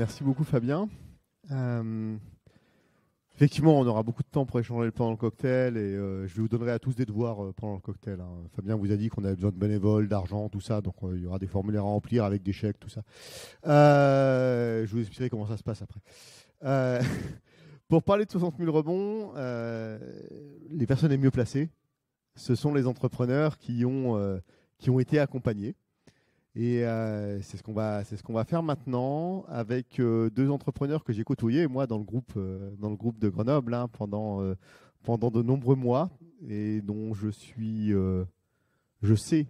Merci beaucoup Fabien. Effectivement, on aura beaucoup de temps pour échanger pendant le cocktail et je vous donnerai à tous des devoirs pendant le cocktail. Fabien vous a dit qu'on avait besoin de bénévoles, d'argent, tout ça, donc il y aura des formulaires à remplir avec des chèques, tout ça. Je vous expliquerai comment ça se passe après. Pour parler de 60 000 rebonds, les personnes les mieux placées, ce sont les entrepreneurs qui ont été accompagnés. Et c'est ce qu'on va faire maintenant avec deux entrepreneurs que j'ai côtoyés, moi, dans le groupe de Grenoble pendant de nombreux mois et dont je sais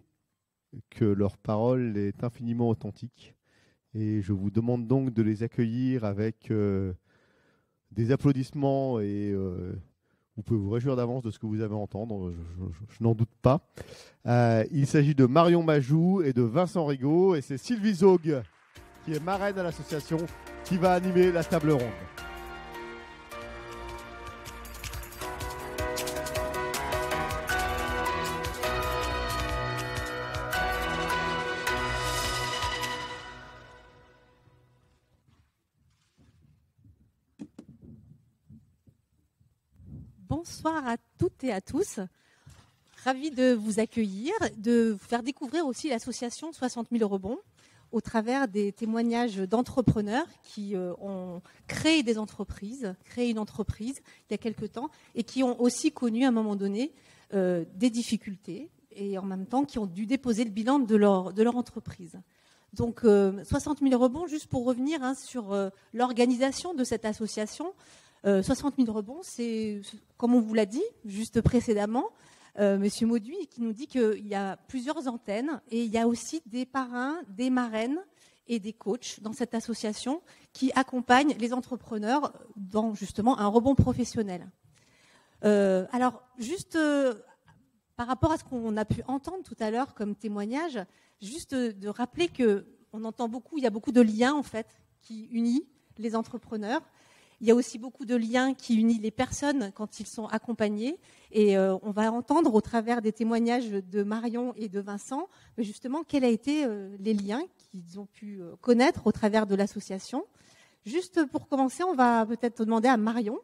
que leur parole est infiniment authentique. Et je vous demande donc de les accueillir avec des applaudissements et vous pouvez vous réjouir d'avance de ce que vous allez entendre, je n'en doute pas. Il s'agit de Marion Majou et de Vincent Rigaud, et c'est Sylvie Zog, qui est marraine à l'association, qui va animer la table ronde. Bonsoir à toutes et à tous. Ravie de vous accueillir, de vous faire découvrir aussi l'association 60 000 rebonds au travers des témoignages d'entrepreneurs qui ont créé une entreprise il y a quelque temps et qui ont aussi connu à un moment donné des difficultés et en même temps qui ont dû déposer le bilan de leur entreprise. Donc 60 000 rebonds, juste pour revenir sur l'organisation de cette association. 60 000 rebonds, c'est, comme on vous l'a dit juste précédemment, Monsieur Mauduit qui nous dit qu'il y a plusieurs antennes et il y a aussi des parrains, des marraines et des coachs dans cette association qui accompagnent les entrepreneurs dans justement un rebond professionnel. Alors, juste par rapport à ce qu'on a pu entendre tout à l'heure comme témoignage, juste de rappeler qu'on entend beaucoup, il y a beaucoup de liens en fait qui unissent les entrepreneurs. Il y a aussi beaucoup de liens qui unissent les personnes quand ils sont accompagnés. Et on va entendre au travers des témoignages de Marion et de Vincent, justement, quels ont été les liens qu'ils ont pu connaître au travers de l'association. Juste pour commencer, on va peut-être demander à Marion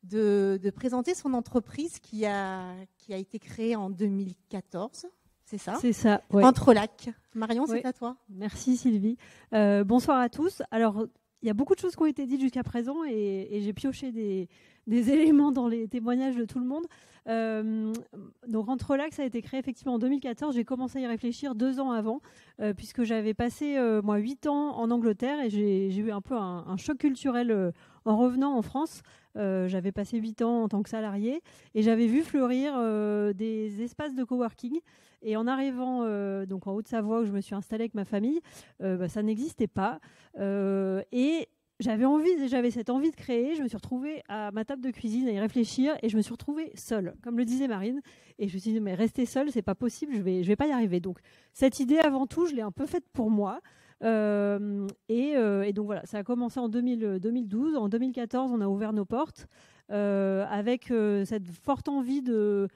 de présenter son entreprise qui a été créée en 2014. C'est ça ? C'est ça, ouais. Entrelac. Marion, c'est ouais. à toi. Merci Sylvie. Bonsoir à tous. Alors, il y a beaucoup de choses qui ont été dites jusqu'à présent et j'ai pioché des éléments dans les témoignages de tout le monde. Donc Entrelac, ça a été créé effectivement en 2014. J'ai commencé à y réfléchir 2 ans avant, puisque j'avais passé 8 ans en Angleterre et j'ai eu un peu un choc culturel en revenant en France. J'avais passé 8 ans en tant que salarié et j'avais vu fleurir des espaces de coworking. Et en arrivant donc en Haute-Savoie où je me suis installée avec ma famille, ça n'existait pas. Et j'avais cette envie de créer. Je me suis retrouvée à ma table de cuisine à y réfléchir et je me suis retrouvée seule, comme le disait Marine. Et je me suis dit, mais rester seule, c'est pas possible, je vais pas y arriver. Donc cette idée, avant tout, je l'ai un peu faite pour moi. Et donc voilà, ça a commencé en 2012. En 2014, on a ouvert nos portes avec cette forte envie de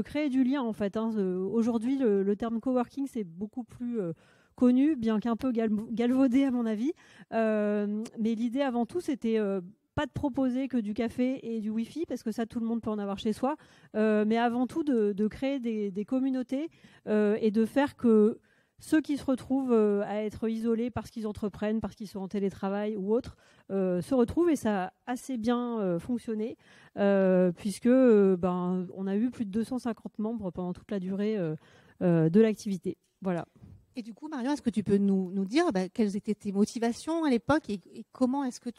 créer du lien en fait. Aujourd'hui, le terme coworking, c'est beaucoup plus connu, bien qu'un peu galvaudé à mon avis. Mais l'idée avant tout, c'était pas de proposer que du café et du Wi-Fi, parce que ça, tout le monde peut en avoir chez soi. Mais avant tout, de créer des communautés et de faire que ceux qui se retrouvent à être isolés parce qu'ils entreprennent, parce qu'ils sont en télétravail ou autre, se retrouvent, et ça a assez bien fonctionné, puisque on a eu plus de 250 membres pendant toute la durée de l'activité. Voilà. Et du coup, Marion, est-ce que tu peux nous dire quelles étaient tes motivations à l'époque et comment est-ce que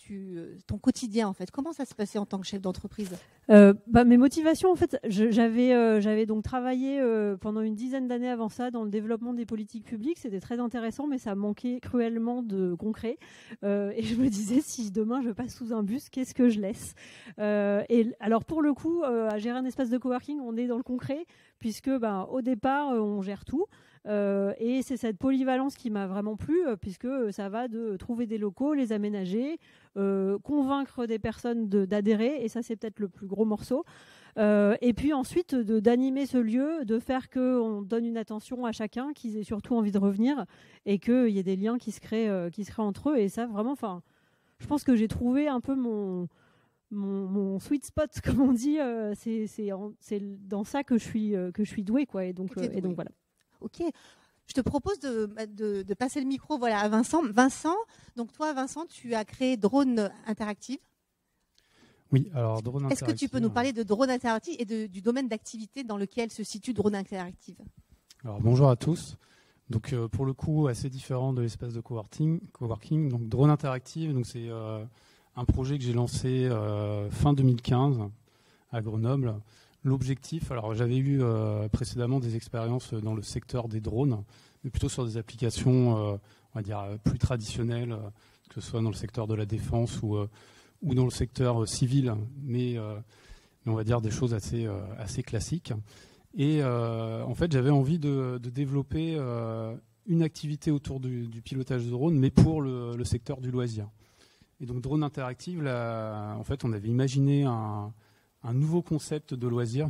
ton quotidien, en fait, comment ça se passait en tant que chef d'entreprise ? Mes motivations, en fait, j'avais donc travaillé pendant une dizaine d'années avant ça dans le développement des politiques publiques. C'était très intéressant, mais ça manquait cruellement de concret. Et je me disais, si demain je passe sous un bus, qu'est-ce que je laisse ? Et alors, pour le coup, à gérer un espace de coworking, on est dans le concret, puisque au départ, on gère tout. Et c'est cette polyvalence qui m'a vraiment plu, puisque ça va de trouver des locaux, les aménager, convaincre des personnes d'adhérer, et ça c'est peut-être le plus gros morceau. Et puis ensuite d'animer ce lieu, de faire qu'on donne une attention à chacun, qu'ils aient surtout envie de revenir, et qu'il y ait des liens qui se créent entre eux. Et ça vraiment, je pense que j'ai trouvé un peu mon sweet spot, comme on dit. C'est dans ça que je suis douée, quoi. Et donc voilà. Ok. Je te propose de passer le micro à Vincent. Vincent, donc toi, Vincent, tu as créé Drone Interactive. Oui, alors Drone Interactive. Est-ce que tu peux nous parler de Drone Interactive et du domaine d'activité dans lequel se situe Drone Interactive? Alors bonjour à tous. Donc pour le coup, assez différent de l'espace de coworking. Donc Drone Interactive, donc c'est un projet que j'ai lancé fin 2015 à Grenoble. L'objectif, alors j'avais eu précédemment des expériences dans le secteur des drones, mais plutôt sur des applications, on va dire, plus traditionnelles, que ce soit dans le secteur de la défense ou dans le secteur civil, mais on va dire des choses assez classiques. Et en fait, j'avais envie de développer une activité autour du pilotage de drone, mais pour le secteur du loisir. Et donc Drone Interactive, là, en fait, on avait imaginé un nouveau concept de loisir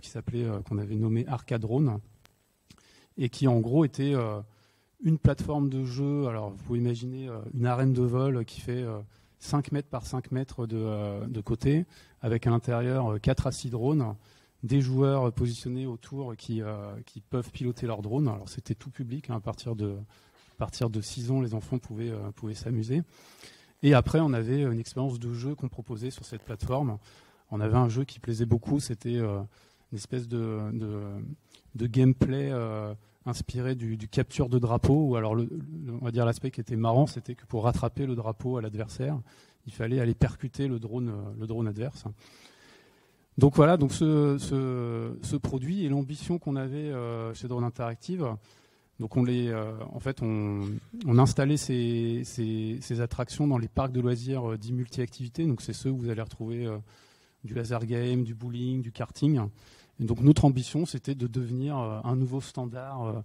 qu'on avait nommé Arcadrone, et qui en gros était une plateforme de jeu. Alors vous pouvez imaginer une arène de vol qui fait 5 mètres par 5 mètres de côté, avec à l'intérieur 4 à 6 drones, des joueurs positionnés autour qui peuvent piloter leurs drones. Alors c'était tout public, hein, à partir de 6 ans, les enfants pouvaient s'amuser. Et après, on avait une expérience de jeu qu'on proposait sur cette plateforme. On avait un jeu qui plaisait beaucoup, c'était une espèce de gameplay inspiré du capture de drapeau, ou alors on va dire l'aspect qui était marrant, c'était que pour rattraper le drapeau à l'adversaire, il fallait aller percuter le drone adverse. Donc voilà, donc ce produit et l'ambition qu'on avait chez Drone Interactive. Donc on installait ces attractions dans les parcs de loisirs dits multi-activités. Donc c'est ceux où vous allez retrouver du laser game, du bowling, du karting. Et donc notre ambition, c'était de devenir un nouveau standard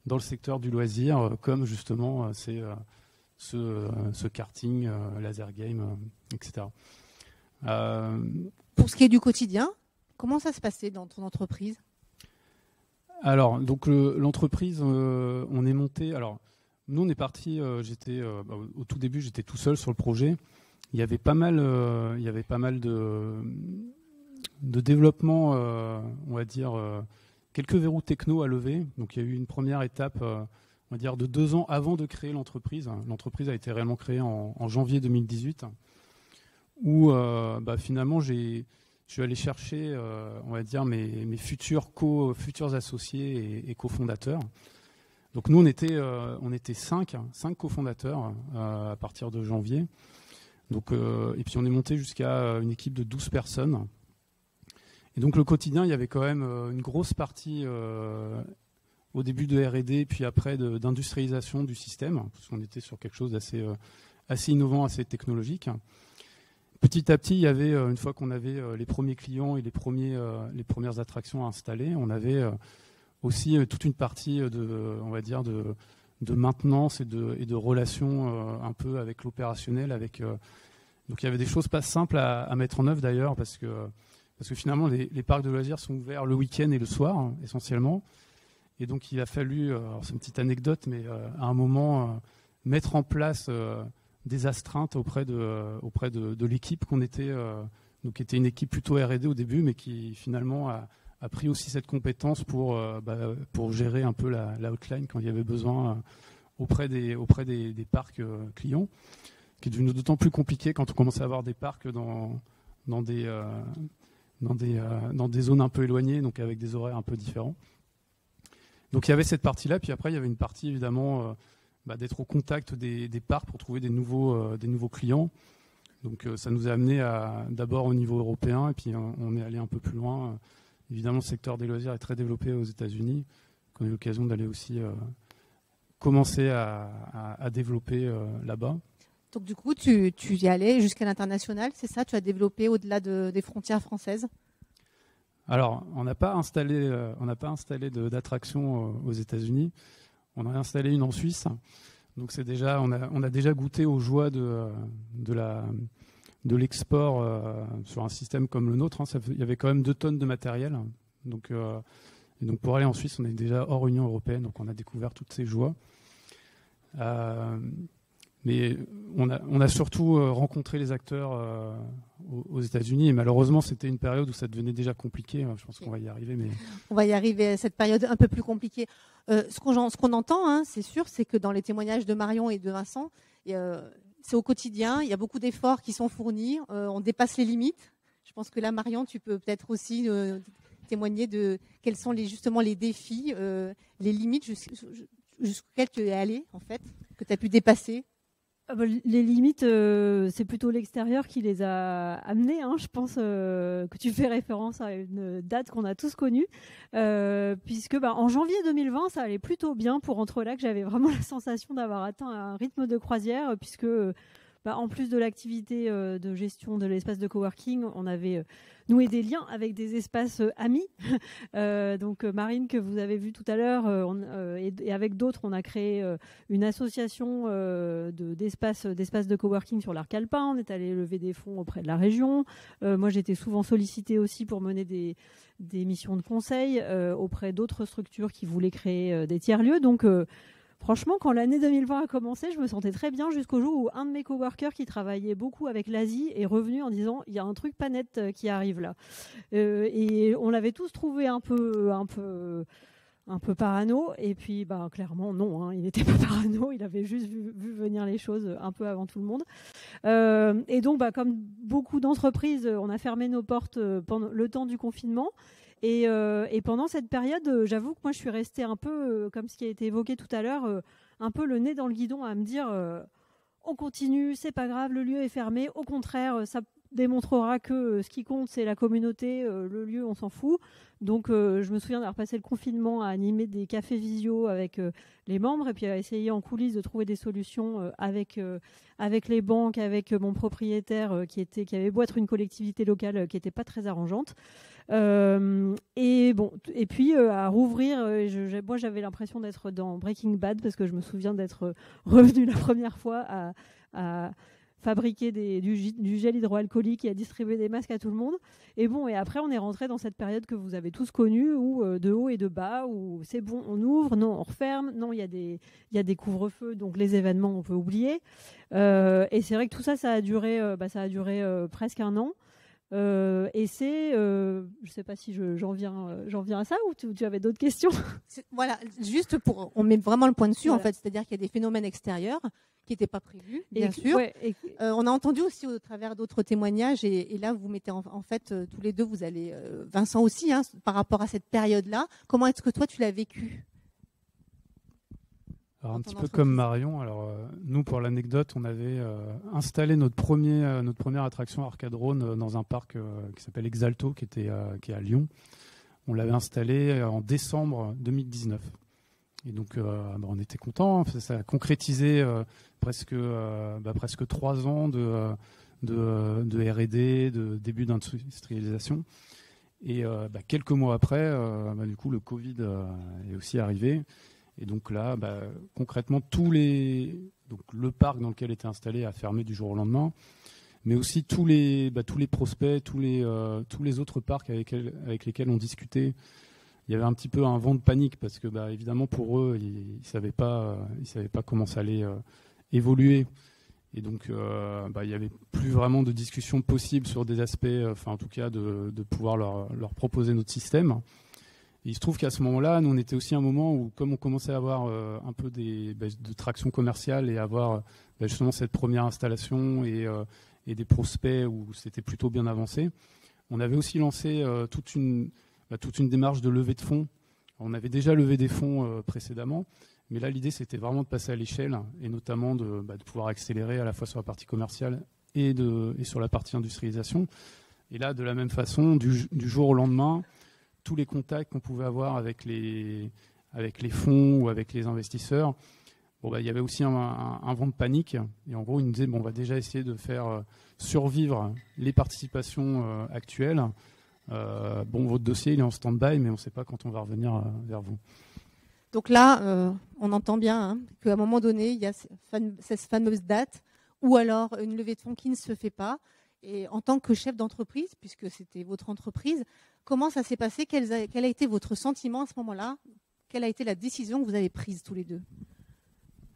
dans le secteur du loisir, comme justement c'est ce karting, laser game, etc. Pour ce qui est du quotidien, comment ça se passait dans ton entreprise? Alors, donc l'entreprise, on est monté. Alors, nous, on est parti. Au tout début, j'étais tout seul sur le projet. Il y avait pas mal de développement, on va dire, quelques verrous techno à lever. Donc, il y a eu une première étape, on va dire, de 2 ans avant de créer l'entreprise. L'entreprise a été réellement créée en janvier 2018, où finalement, je suis allé chercher, on va dire, mes futurs associés et cofondateurs. Donc nous, on était 5 cofondateurs à partir de janvier. Donc, et puis on est monté jusqu'à une équipe de 12 personnes. Et donc le quotidien, il y avait quand même une grosse partie au début de R&D, puis après d'industrialisation du système, parce qu'on était sur quelque chose d'assez innovant, assez technologique. Petit à petit, il y avait, une fois qu'on avait les premiers clients et les premières attractions à installer, on avait aussi toute une partie on va dire de maintenance et de relations un peu avec l'opérationnel. Donc il y avait des choses pas simples à mettre en œuvre d'ailleurs, parce que finalement les parcs de loisirs sont ouverts le week-end et le soir, hein, essentiellement. Et donc il a fallu, c'est une petite anecdote, mais à un moment mettre en place des astreintes auprès de l'équipe qu'on était, donc qui était une équipe plutôt R&D au début, mais qui finalement a pris aussi cette compétence pour gérer un peu la hotline quand il y avait besoin auprès des parcs clients, qui est devenu d'autant plus compliqué quand on commençait à avoir des parcs dans des zones un peu éloignées, donc avec des horaires un peu différents. Donc il y avait cette partie-là, puis après il y avait une partie évidemment d'être au contact des parcs pour trouver des nouveaux clients. Donc ça nous a amené d'abord au niveau européen, et puis on est allé un peu plus loin. Évidemment, le secteur des loisirs est très développé aux États-Unis. On a eu l'occasion d'aller aussi commencer à développer là-bas. Donc du coup, tu y allais jusqu'à l'international, c'est ça? Tu as développé au-delà des frontières françaises? Alors, on n'a pas installé d'attraction aux États-Unis. On en a installé une en Suisse. Donc c'est déjà, on a déjà goûté aux joies de l'export sur un système comme le nôtre. Hein. Il y avait quand même 2 tonnes de matériel. Donc pour aller en Suisse, on est déjà hors Union européenne. Donc on a découvert toutes ces joies. Mais on a surtout rencontré les acteurs aux États-Unis et malheureusement c'était une période où ça devenait déjà compliqué. Je pense qu'on va y arriver. Mais on va y arriver à cette période un peu plus compliquée. Ce qu'on entend, hein, c'est sûr, c'est que dans les témoignages de Marion et de Vincent, c'est au quotidien. Il y a beaucoup d'efforts qui sont fournis. On dépasse les limites. Je pense que là, Marion, tu peux peut-être aussi témoigner de quels sont justement les défis, les limites jusqu'auxquelles tu es allé en fait, que tu as pu dépasser. Les limites, c'est plutôt l'extérieur qui les a amenées. Hein. Je pense que tu fais référence à une date qu'on a tous connue, puisque en janvier 2020, ça allait plutôt bien pour Entrelacs. J'avais vraiment la sensation d'avoir atteint un rythme de croisière, puisque en plus de l'activité de gestion de l'espace de coworking, on avait noué des liens avec des espaces amis. Donc Marine, que vous avez vu tout à l'heure, et avec d'autres, on a créé une association d'espaces de coworking sur l'Arc Alpin. On est allé lever des fonds auprès de la région. Moi, j'étais souvent sollicitée aussi pour mener des missions de conseil auprès d'autres structures qui voulaient créer des tiers-lieux. Donc franchement, quand l'année 2020 a commencé, je me sentais très bien jusqu'au jour où un de mes coworkers qui travaillait beaucoup avec l'Asie est revenu en disant « il y a un truc pas net qui arrive là ». Et on l'avait tous trouvé un peu parano. Et puis, clairement, non, hein, il n'était pas parano. Il avait juste vu venir les choses un peu avant tout le monde. Et donc, comme beaucoup d'entreprises, on a fermé nos portes pendant le temps du confinement. Et pendant cette période, j'avoue que moi, je suis restée un peu, comme ce qui a été évoqué tout à l'heure, un peu le nez dans le guidon à me dire on continue, c'est pas grave, le lieu est fermé. Au contraire, ça démontrera que ce qui compte, c'est la communauté, le lieu, on s'en fout. Donc, je me souviens d'avoir passé le confinement à animer des cafés visio avec les membres et puis à essayer en coulisses de trouver des solutions avec les banques, avec mon propriétaire qui avait beau être une collectivité locale qui n'était pas très arrangeante. Et puis à rouvrir, moi j'avais l'impression d'être dans Breaking Bad parce que je me souviens d'être revenue la première fois à fabriquer du gel hydroalcoolique et à distribuer des masques à tout le monde. Et après on est rentré dans cette période que vous avez tous connue où de haut et de bas, où c'est bon, on ouvre, non, on referme, non, il y a des couvre-feux, donc les événements on peut oublier. Et c'est vrai que tout ça, ça a duré presque un an. Et c'est, je ne sais pas si j'en viens à ça ou tu avais d'autres questions. Voilà, juste on met vraiment le point dessus voilà. En fait, c'est-à-dire qu'il y a des phénomènes extérieurs qui n'étaient pas prévus, bien sûr. Ouais, on a entendu aussi au travers d'autres témoignages et là vous mettez en fait tous les deux, vous allez, Vincent aussi, hein, par rapport à cette période-là. Comment est-ce que toi tu l'as vécu ? Alors, un petit peu comme Marion. Alors, nous, pour l'anecdote, on avait installé notre première attraction Arcadrone dans un parc qui s'appelle Exalto, qui est à Lyon. On l'avait installé en décembre 2019. Et donc, on était contents. Ça a concrétisé presque 3 ans de R&D, de début d'industrialisation. Et quelques mois après, du coup, le Covid est aussi arrivé. Et donc là, concrètement, le parc dans lequel était installé a fermé du jour au lendemain, mais aussi tous les prospects, tous les autres parcs avec lesquels on discutait. Il y avait un petit peu un vent de panique parce que, évidemment, pour eux, ils savaient pas comment ça allait évoluer. Et donc, il y avait plus vraiment de discussion possible sur des aspects, en tout cas, de pouvoir leur proposer notre système. Et il se trouve qu'à ce moment-là, nous, on était aussi à un moment où, comme on commençait à avoir un peu de traction commerciale et avoir justement cette première installation et des prospects où c'était plutôt bien avancé, on avait aussi lancé toute une démarche de levée de fonds. On avait déjà levé des fonds précédemment, mais là, l'idée, c'était vraiment de passer à l'échelle et notamment de pouvoir accélérer à la fois sur la partie commerciale et sur la partie industrialisation. Et là, de la même façon, du jour au lendemain, tous les contacts qu'on pouvait avoir avec les fonds ou avec les investisseurs, il y avait aussi un vent de panique. Et en gros, ils nous disaient, on va déjà essayer de faire survivre les participations actuelles. Votre dossier, il est en stand-by, mais on ne sait pas quand on va revenir vers vous. Donc là, on entend bien qu'à un moment donné, il y a cette fameuse date ou alors une levée de fonds qui ne se fait pas. Et en tant que chef d'entreprise, puisque c'était votre entreprise, comment ça s'est passé ? Quel a été votre sentiment à ce moment-là ? Quelle a été la décision que vous avez prise tous les deux ?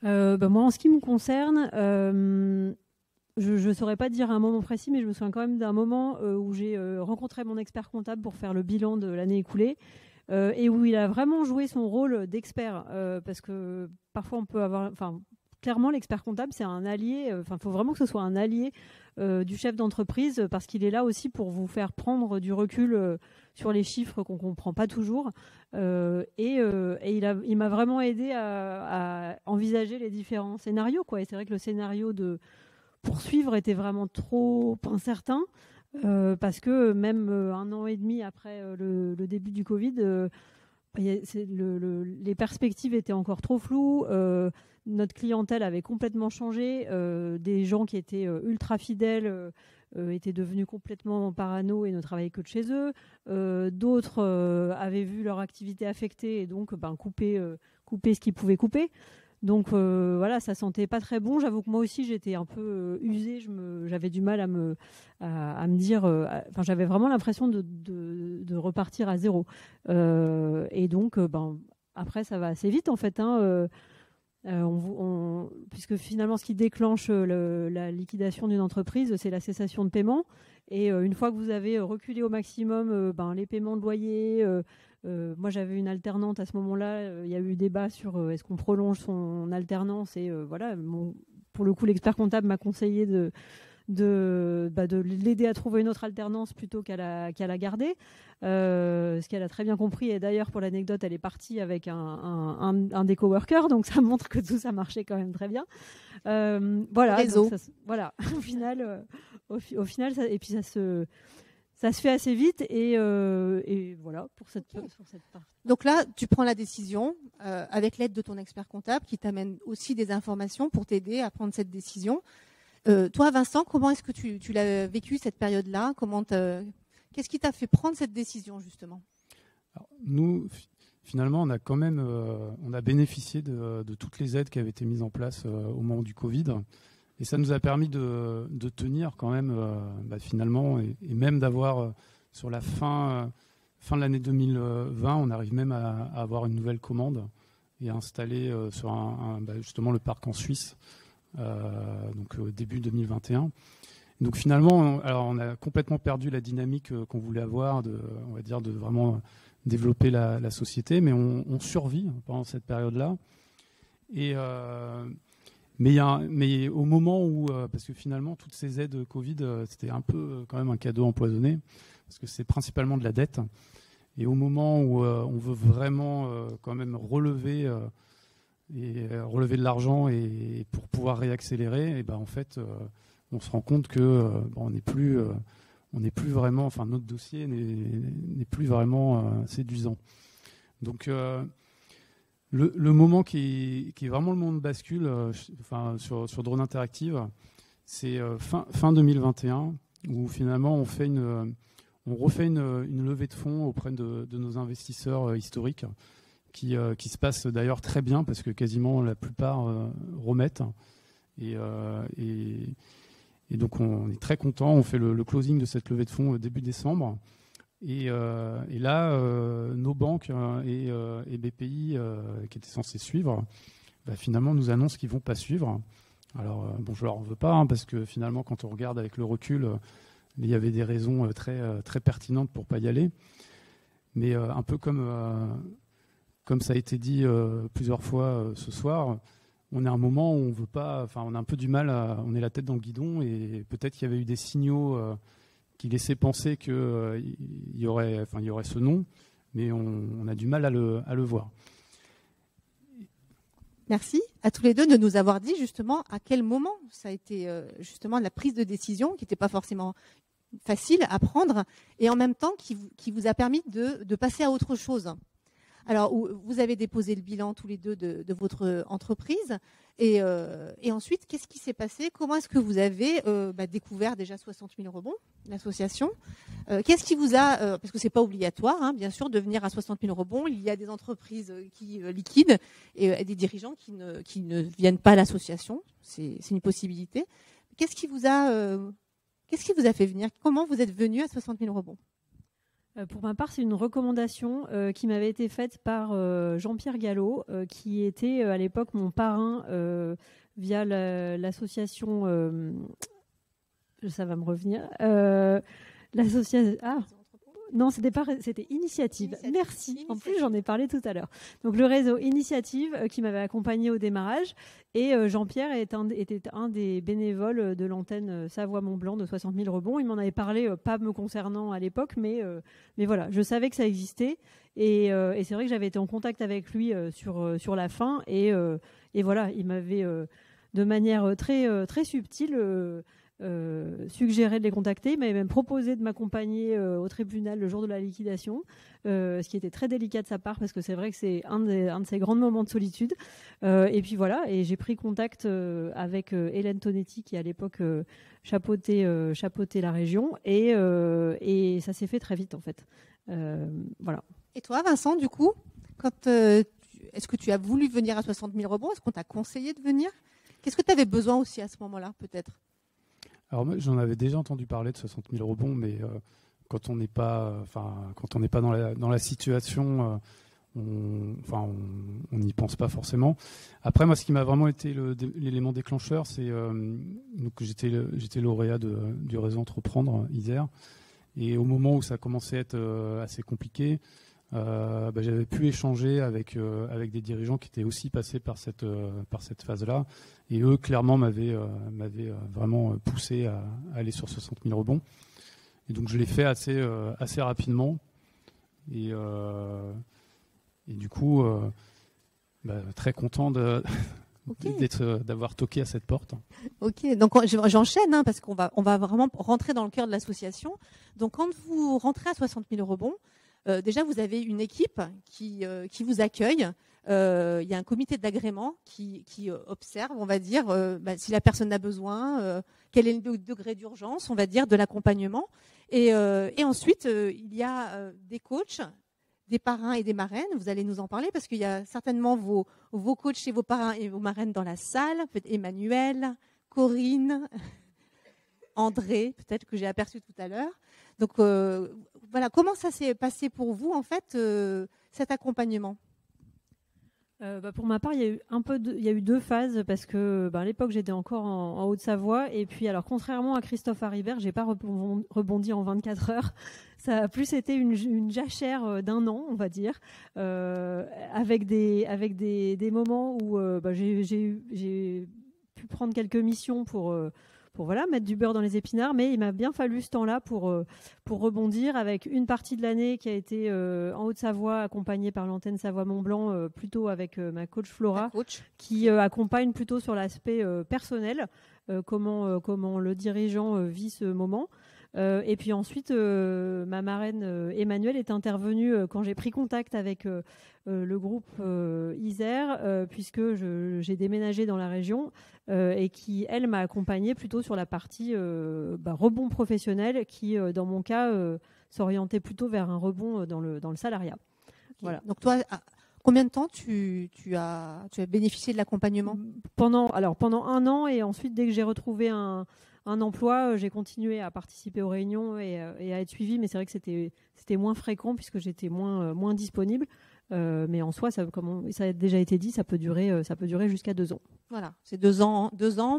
Moi, en ce qui me concerne, je ne saurais pas dire un moment précis, mais je me souviens quand même d'un moment où j'ai rencontré mon expert comptable pour faire le bilan de l'année écoulée et où il a vraiment joué son rôle d'expert parce que parfois on peut avoir... Clairement, l'expert comptable, c'est un allié. Il faut vraiment que ce soit un allié du chef d'entreprise parce qu'il est là aussi pour vous faire prendre du recul sur les chiffres qu'on ne comprend pas toujours. Et il m'a vraiment aidé à envisager les différents scénarios, quoi. Et c'est vrai que le scénario de poursuivre était vraiment trop incertain parce que même 1 an et demi après le début du Covid, les perspectives étaient encore trop floues. Notre clientèle avait complètement changé. Des gens qui étaient ultra fidèles étaient devenus complètement parano et ne travaillaient que de chez eux. D'autres avaient vu leur activité affectée et donc couper ce qu'ils pouvaient couper. Donc ça sentait pas très bon. J'avoue que moi aussi j'étais un peu usée. J'avais du mal à me dire. J'avais vraiment l'impression de repartir à zéro. Et donc après ça va assez vite en fait. Puisque finalement ce qui déclenche la liquidation d'une entreprise, c'est la cessation de paiement. Et une fois que vous avez reculé au maximum les paiements de loyer, moi j'avais une alternante à ce moment-là, il y a eu débat sur est-ce qu'on prolonge son alternance et pour le coup l'expert comptable m'a conseillé de l'aider à trouver une autre alternance plutôt qu'à la garder, ce qu'elle a très bien compris. Et d'ailleurs, pour l'anecdote, elle est partie avec un des coworkers, donc ça montre que tout ça marchait quand même très bien. Réseau. Donc au final, et puis ça se fait assez vite et voilà pour cette partie. Donc là, tu prends la décision avec l'aide de ton expert comptable qui t'amène aussi des informations pour t'aider à prendre cette décision. Toi, Vincent, comment est-ce que tu l'as vécu cette période-là ? Qu'est-ce qui t'a fait prendre cette décision justement ? Alors, nous, finalement, on a quand même on a bénéficié de toutes les aides qui avaient été mises en place au moment du Covid, et ça nous a permis de tenir quand même finalement, et même d'avoir sur la fin de l'année 2020, on arrive même à avoir une nouvelle commande et à installer sur justement le parc en Suisse. Donc au début 2021. Donc finalement, on a complètement perdu la dynamique qu'on voulait avoir, de vraiment développer la société, mais on survit pendant cette période-là. Et mais au moment où, parce que finalement toutes ces aides Covid, c'était un peu quand même un cadeau empoisonné, parce que c'est principalement de la dette. Et au moment où on veut vraiment quand même relever de l'argent et pour pouvoir réaccélérer, et en fait on se rend compte que on n'est plus vraiment, notre dossier n'est plus vraiment séduisant. Donc le moment qui est vraiment le moment de bascule sur Drone Interactive, c'est fin 2021 où finalement on refait une levée de fonds auprès de nos investisseurs historiques qui se passe d'ailleurs très bien parce que quasiment la plupart remettent et donc on est très content. On fait le closing de cette levée de fonds début décembre et là nos banques et BPI qui étaient censés suivre finalement nous annoncent qu'ils vont pas suivre. Alors je leur en veux pas parce que finalement quand on regarde avec le recul, il y avait des raisons très très pertinentes pour pas y aller, mais un peu comme ça a été dit plusieurs fois ce soir, on est à un moment où on veut pas, on a un peu du mal, on est la tête dans le guidon et peut-être qu'il y avait eu des signaux qui laissaient penser qu'il y aurait ce non, mais on a du mal à le voir. Merci à tous les deux de nous avoir dit justement à quel moment ça a été justement la prise de décision qui n'était pas forcément facile à prendre et en même temps qui vous a permis de passer à autre chose. Alors, vous avez déposé le bilan tous les deux de votre entreprise. Et ensuite, qu'est-ce qui s'est passé ? Comment est-ce que vous avez découvert déjà 60 000 rebonds, l'association ? Qu'est-ce qui vous a... parce que ce n'est pas obligatoire, bien sûr, de venir à 60 000 rebonds. Il y a des entreprises qui liquident et des dirigeants qui ne viennent pas à l'association. C'est une possibilité. Qu'est-ce qui vous a fait venir ? Comment vous êtes venu à 60 000 rebonds ? Pour ma part, c'est une recommandation qui m'avait été faite par Jean-Pierre Gallo, qui était à l'époque mon parrain via l'association. Ça va me revenir. L'association. Non, c'était Initiative. Merci. En plus, j'en ai parlé tout à l'heure. Donc, le réseau Initiative qui m'avait accompagné au démarrage. Et Jean-Pierre était un des bénévoles de l'antenne Savoie-Mont-Blanc de 60 000 rebonds. Il m'en avait parlé, pas me concernant à l'époque, mais voilà, je savais que ça existait. Et c'est vrai que j'avais été en contact avec lui sur la fin. Et voilà, il m'avait, de manière très, très subtile, suggéré de les contacter. Il m'avait même proposé de m'accompagner au tribunal le jour de la liquidation, ce qui était très délicat de sa part parce que c'est vrai que c'est un de ses grands moments de solitude. Et puis voilà, et j'ai pris contact avec Hélène Tonetti qui à l'époque chapeautait la région et ça s'est fait très vite en fait. Voilà. Et toi Vincent, du coup, est-ce que tu as voulu venir à 60 000 rebonds? Est-ce qu'on t'a conseillé de venir? Qu'est-ce que tu avais besoin aussi à ce moment-là peut-être? Alors moi, j'en avais déjà entendu parler de 60 000 rebonds, mais quand on n'est pas dans la situation, on n'y pense pas forcément. Après, moi, ce qui m'a vraiment été l'élément déclencheur, c'est que j'étais lauréat du réseau Entreprendre Isère, et au moment où ça commençait à être assez compliqué, j'avais pu échanger avec des dirigeants qui étaient aussi passés par cette phase-là, et eux clairement m'avaient vraiment poussé à aller sur 60 000 rebonds, et donc je l'ai fait assez rapidement, et du coup très content d'avoir toqué à cette porte. Ok, donc j'enchaîne parce qu'on va vraiment rentrer dans le cœur de l'association. Donc quand vous rentrez à 60 000 rebonds, déjà, vous avez une équipe qui vous accueille. Il y a un comité d'agrément qui observe, on va dire, si la personne a besoin, quel est le degré d'urgence, on va dire, de l'accompagnement. Et ensuite, il y a des coachs, des parrains et des marraines. Vous allez nous en parler parce qu'il y a certainement vos coachs et vos parrains et vos marraines dans la salle. Peut-être Emmanuel, Corinne, André, peut-être que j'ai aperçu tout à l'heure. Donc voilà, comment ça s'est passé pour vous en fait cet accompagnement? Pour ma part, il y a eu deux phases parce que à l'époque j'étais encore en Haute-Savoie et puis alors contrairement à Christophe Haribert, j'ai pas rebondi en 24 heures. Ça a plus été une jachère d'1 an, on va dire, avec des moments où j'ai pu prendre quelques missions pour voilà, mettre du beurre dans les épinards, mais il m'a bien fallu ce temps-là pour rebondir avec une partie de l'année qui a été en Haute-Savoie, accompagnée par l'antenne Savoie-Mont-Blanc, plutôt avec ma coach Flora, qui accompagne plutôt sur l'aspect personnel, comment le dirigeant vit ce moment. Et puis ensuite, ma marraine Emmanuelle est intervenue quand j'ai pris contact avec le groupe Isère, puisque j'ai déménagé dans la région et qui, elle, m'a accompagnée plutôt sur la partie rebond professionnel qui, dans mon cas, s'orientait plutôt vers un rebond dans le salariat. Okay. Voilà. Donc toi, combien de temps tu as bénéficié de l'accompagnement? Pendant 1 an, et ensuite, dès que j'ai retrouvé un emploi, j'ai continué à participer aux réunions et à être suivie, mais c'est vrai que c'était moins fréquent puisque j'étais moins disponible. Mais en soi, comme ça a déjà été dit, ça peut durer jusqu'à 2 ans. Voilà, c'est 2 ans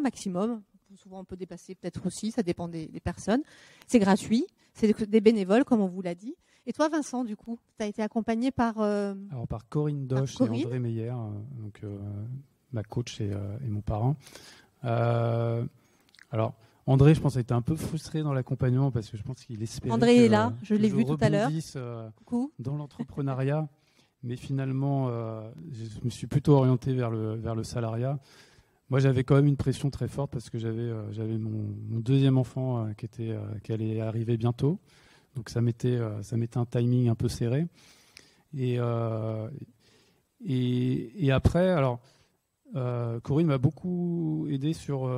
maximum. Souvent, on peut dépasser peut-être aussi, ça dépend des personnes. C'est gratuit, c'est des bénévoles, comme on vous l'a dit. Et toi, Vincent, du coup, tu as été accompagné par Corinne Doche et André Meyer, donc ma coach et mon parrain. Alors, André, je pense, a été un peu frustré dans l'accompagnement parce que je pense qu'il espérait. André est là, je l'ai vu tout à l'heure. Dans l'entrepreneuriat, mais finalement, je me suis plutôt orienté vers le salariat. Moi, j'avais quand même une pression très forte parce que j'avais mon deuxième enfant qui allait arriver bientôt, donc ça mettait un timing un peu serré. Et après, alors, Corinne m'a beaucoup aidé sur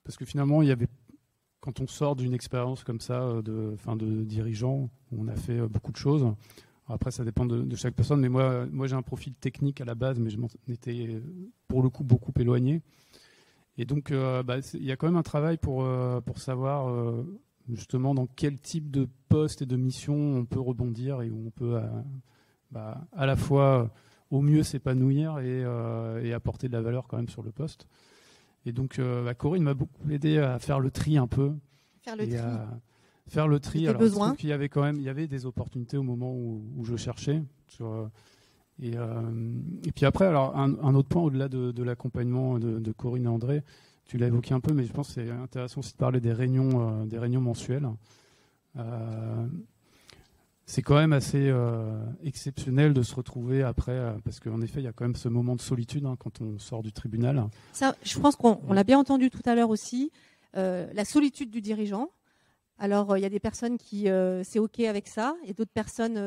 parce que finalement, il y avait, quand on sort d'une expérience comme ça de dirigeant, on a fait beaucoup de choses. Après, ça dépend de chaque personne, mais moi j'ai un profil technique à la base, mais je m'en étais pour le coup beaucoup éloigné. Et donc, il y a quand même un travail pour savoir justement dans quel type de poste et de mission on peut rebondir et où on peut à la fois au mieux s'épanouir et apporter de la valeur quand même sur le poste. Et donc Corinne m'a beaucoup aidé à faire le tri un peu. Faire le tri. Alors, je trouve qu'il y avait des opportunités au moment où je cherchais. Et puis après, alors un autre point au-delà de l'accompagnement de Corinne et André, tu l'as évoqué un peu, mais je pense que c'est intéressant aussi de parler des réunions mensuelles. C'est quand même assez exceptionnel de se retrouver après, parce qu'en effet, il y a quand même ce moment de solitude quand on sort du tribunal. Ça, je pense qu'on l'a bien entendu tout à l'heure aussi, la solitude du dirigeant. Alors, il y a des personnes qui c'est OK avec ça, et d'autres personnes,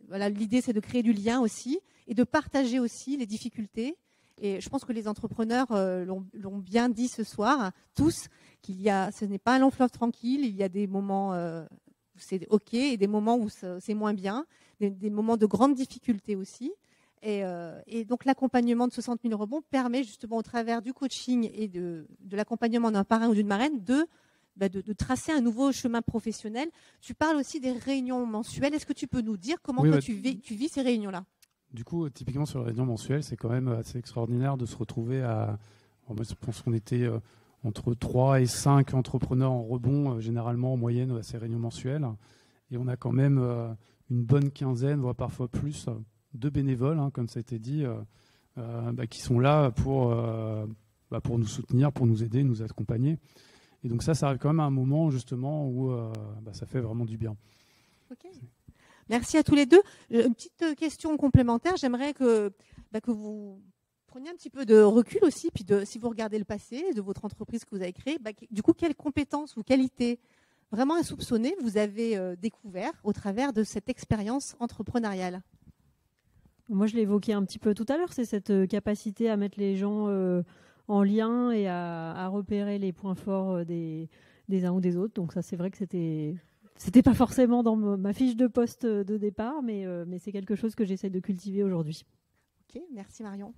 voilà, l'idée c'est de créer du lien aussi, et de partager aussi les difficultés. Et je pense que les entrepreneurs l'ont bien dit ce soir, tous, ce n'est pas un long fleuve tranquille, il y a des moments où c'est OK et des moments où c'est moins bien, des moments de grande difficulté aussi. Et donc l'accompagnement de 60 000 rebonds permet justement au travers du coaching et de l'accompagnement d'un parrain ou d'une marraine de tracer un nouveau chemin professionnel. Tu parles aussi des réunions mensuelles. Est-ce que tu peux nous dire comment tu vis ces réunions-là ? Du coup, typiquement sur les réunions mensuelles, c'est quand même assez extraordinaire de se retrouver moi, je pense qu'on était entre 3 et 5 entrepreneurs en rebond, généralement en moyenne à ces réunions mensuelles. Et on a quand même une bonne quinzaine, voire parfois plus, de bénévoles, comme ça a été dit, qui sont là pour nous soutenir, pour nous aider, nous accompagner. Et donc ça arrive quand même à un moment justement où ça fait vraiment du bien. Okay. Merci à tous les deux. Une petite question complémentaire. J'aimerais que vous preniez un petit peu de recul aussi, puis si vous regardez le passé de votre entreprise que vous avez créée, du coup, quelles compétences ou qualités vraiment insoupçonnées vous avez découvert au travers de cette expérience entrepreneuriale ? Moi, je l'ai évoqué un petit peu tout à l'heure, c'est cette capacité à mettre les gens en lien et à repérer les points forts des uns ou des autres. Donc ça, c'est vrai que c'était pas forcément dans ma fiche de poste de départ, mais c'est quelque chose que j'essaie de cultiver aujourd'hui. Ok, merci Marion.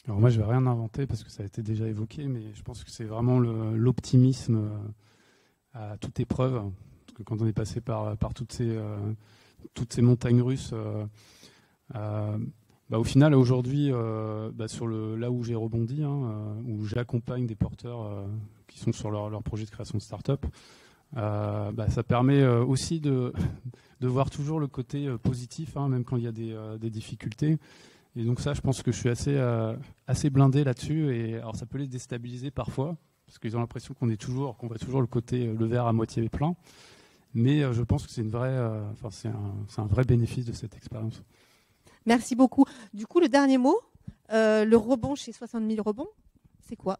Alors moi, je vais rien inventer parce que ça a été déjà évoqué, mais je pense que c'est vraiment l'optimisme à toute épreuve. Parce que quand on est passé par toutes ces montagnes russes, au final, aujourd'hui, là où j'ai rebondi, où j'accompagne des porteurs qui sont sur leur projet de création de start-up, ça permet aussi de voir toujours le côté positif, même quand il y a des difficultés. Et donc ça, je pense que je suis assez blindé là-dessus. Et alors, ça peut les déstabiliser parfois, parce qu'ils ont l'impression qu'on voit toujours le verre à moitié plein. Mais je pense que c'est un vrai bénéfice de cette expérience. Merci beaucoup. Du coup, le dernier mot, le rebond chez 60 000 rebonds, c'est quoi ?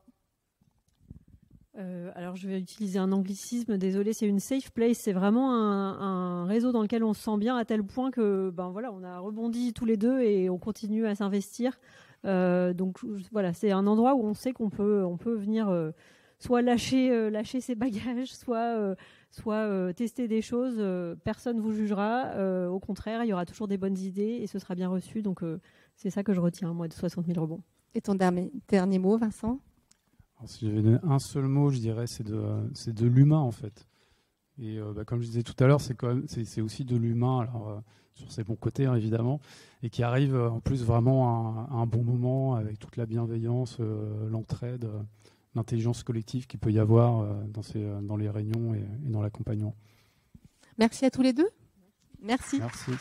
Alors, je vais utiliser un anglicisme. Désolée, c'est une safe place. C'est vraiment un réseau dans lequel on se sent bien à tel point que, on a rebondi tous les deux et on continue à s'investir. Donc, voilà, c'est un endroit où on sait qu'on peut venir soit lâcher ses bagages, soit tester des choses. Personne vous jugera. Au contraire, il y aura toujours des bonnes idées et ce sera bien reçu. Donc, c'est ça que je retiens, moi, de 60 000 rebonds. Et ton dernier mot, Vincent ? Alors, si j'avais donné un seul mot, je dirais c'est de l'humain en fait. Et comme je disais tout à l'heure, c'est aussi de l'humain, alors sur ses bons côtés évidemment, et qui arrive en plus vraiment à un bon moment avec toute la bienveillance, l'entraide, l'intelligence collective qu'il peut y avoir dans les réunions et dans l'accompagnement. Merci à tous les deux. Merci. Merci.